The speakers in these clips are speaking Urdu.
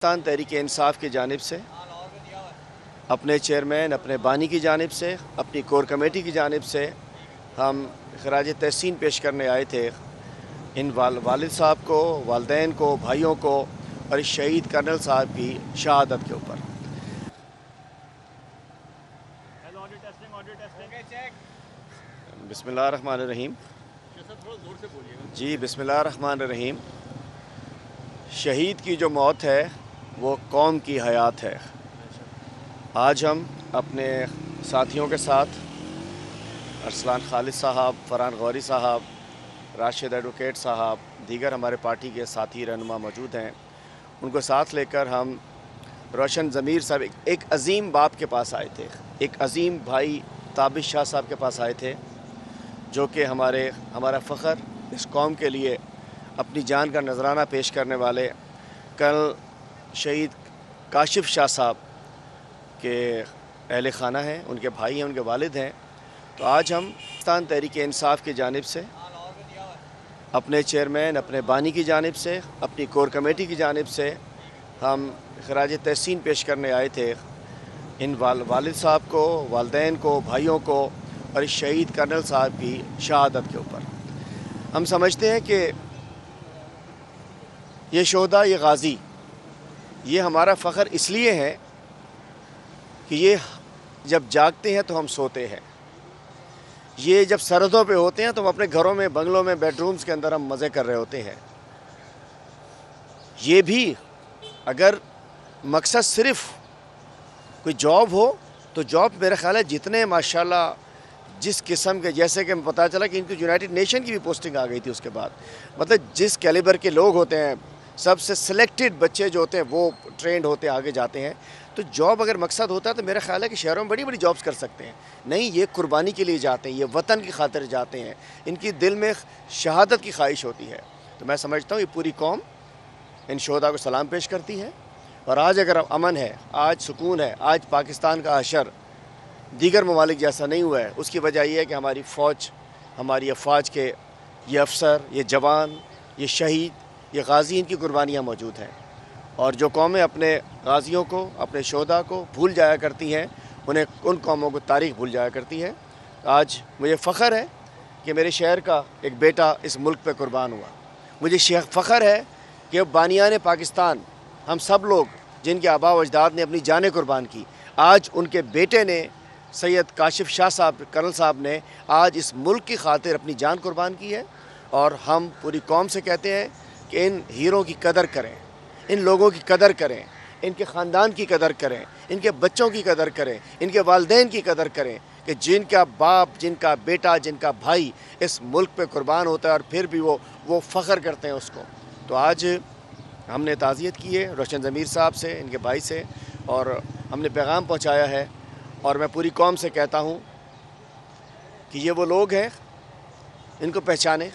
پاکستان تحریک انصاف کی جانب سے اپنے چیئرمین اپنے بانی کی جانب سے اپنی کور کمیٹی کی جانب سے ہم خراج تحسین پیش کرنے آئے تھے ان والد صاحب کو، والدین کو، بھائیوں کو اور اس شہید کرنل صاحب کی شہادت کے اوپر۔ بسم اللہ الرحمن الرحیم۔ جی بسم اللہ الرحمن الرحیم۔ شہید کی جو موت ہے وہ قوم کی حیات ہے۔ آج ہم اپنے ساتھیوں کے ساتھ ارسلان خالد صاحب، فرحان غوری صاحب، راشد ایڈوکیٹ صاحب، دیگر ہمارے پارٹی کے ساتھی رہنما موجود ہیں، ان کو ساتھ لے کر ہم روشن ضمیر صاحب ایک عظیم باپ کے پاس آئے تھے، ایک عظیم بھائی تابش شاہ صاحب کے پاس آئے تھے، جو کہ ہمارا فخر، اس قوم کے لیے اپنی جان کا نذرانہ پیش کرنے والے کل شہید کاشف شاہ صاحب کے اہل خانہ ہیں، ان کے بھائی ہیں، ان کے والد ہیں۔ تو آج ہم پاکستان تحریک انصاف کی جانب سے اپنے چیئرمین اپنے بانی کی جانب سے اپنی کور کمیٹی کی جانب سے ہم خراج تحسین پیش کرنے آئے تھے ان والد صاحب کو، والدین کو، بھائیوں کو اور اس شہید کرنل صاحب کی شہادت کے اوپر۔ ہم سمجھتے ہیں کہ یہ شہداء، یہ غازی، یہ ہمارا فخر اس لیے ہے کہ یہ جب جاگتے ہیں تو ہم سوتے ہیں، یہ جب سرحدوں پہ ہوتے ہیں تو ہم اپنے گھروں میں، بنگلوں میں، بیڈ رومز کے اندر ہم مزے کر رہے ہوتے ہیں۔ یہ بھی اگر مقصد صرف کوئی جاب ہو تو جاب میرا خیال ہے جتنے ماشاءاللہ جس قسم کے، جیسے کہ پتہ چلا کہ ان کی یونائٹڈ نیشن کی بھی پوسٹنگ آ گئی تھی اس کے بعد، مطلب جس کیلیبر کے لوگ ہوتے ہیں، سب سے سلیکٹڈ بچے جو ہوتے ہیں وہ ٹرینڈ ہوتے ہیں، آگے جاتے ہیں۔ تو جاب اگر مقصد ہوتا ہے تو میرا خیال ہے کہ شہروں میں بڑی بڑی جابز کر سکتے ہیں، نہیں یہ قربانی کے لیے جاتے ہیں، یہ وطن کی خاطر جاتے ہیں، ان کی دل میں شہادت کی خواہش ہوتی ہے۔ تو میں سمجھتا ہوں یہ پوری قوم ان شہداء کو سلام پیش کرتی ہے، اور آج اگر امن ہے، آج سکون ہے، آج پاکستان کا حشر دیگر ممالک جیسا نہیں ہوا ہے، اس کی وجہ یہ ہے کہ ہماری فوج، ہماری افواج کے یہ افسر، یہ جوان، یہ شہید، یہ غازی، ان کی قربانیاں موجود ہیں۔ اور جو قومیں اپنے غازیوں کو، اپنے شہداء کو بھول جایا کرتی ہیں، ان قوموں کو تاریخ بھول جایا کرتی ہے۔ آج مجھے فخر ہے کہ میرے شہر کا ایک بیٹا اس ملک پہ قربان ہوا۔ مجھے فخر ہے کہ بانیان پاکستان، ہم سب لوگ جن کے آباء و اجداد نے اپنی جانیں قربان کی، آج ان کے بیٹے نے، سید کاشف شاہ صاحب، کرنل صاحب نے آج اس ملک کی خاطر اپنی جان قربان کی ہے۔ اور ہم پوری قوم سے کہتے ہیں کہ ان ہیروں کی قدر کریں، ان لوگوں کی قدر کریں، ان کے خاندان کی قدر کریں، ان کے بچوں کی قدر کریں، ان کے والدین کی قدر کریں، کہ جن کا باپ، جن کا بیٹا، جن کا بھائی اس ملک پہ قربان ہوتا ہے اور پھر بھی وہ فخر کرتے ہیں اس کو۔ تو آج ہم نے تعزیت کی ہے روشن ضمیر صاحب سے، ان کے بھائی سے، اور ہم نے پیغام پہنچایا ہے، اور میں پوری قوم سے کہتا ہوں کہ یہ وہ لوگ ہیں، ان کو پہچانیں،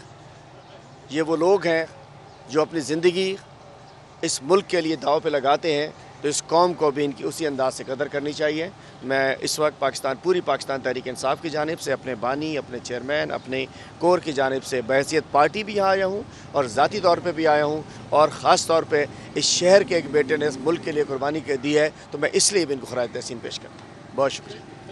یہ وہ لوگ ہیں جو اپنی زندگی اس ملک کے لیے داؤ پہ لگاتے ہیں، تو اس قوم کو بھی ان کی اسی انداز سے قدر کرنی چاہیے۔ میں اس وقت پوری پاکستان تحریک انصاف کی جانب سے اپنے بانی، اپنے چیئرمین، اپنے کور کی جانب سے بحیثیت پارٹی بھی آیا ہوں اور ذاتی طور پہ بھی آیا ہوں، اور خاص طور پہ اس شہر کے ایک بیٹے نے اس ملک کے لیے قربانی دی ہے، تو میں اس لیے بھی ان کو خراج تحسین پیش کرتا ہوں۔ بہت شکریہ۔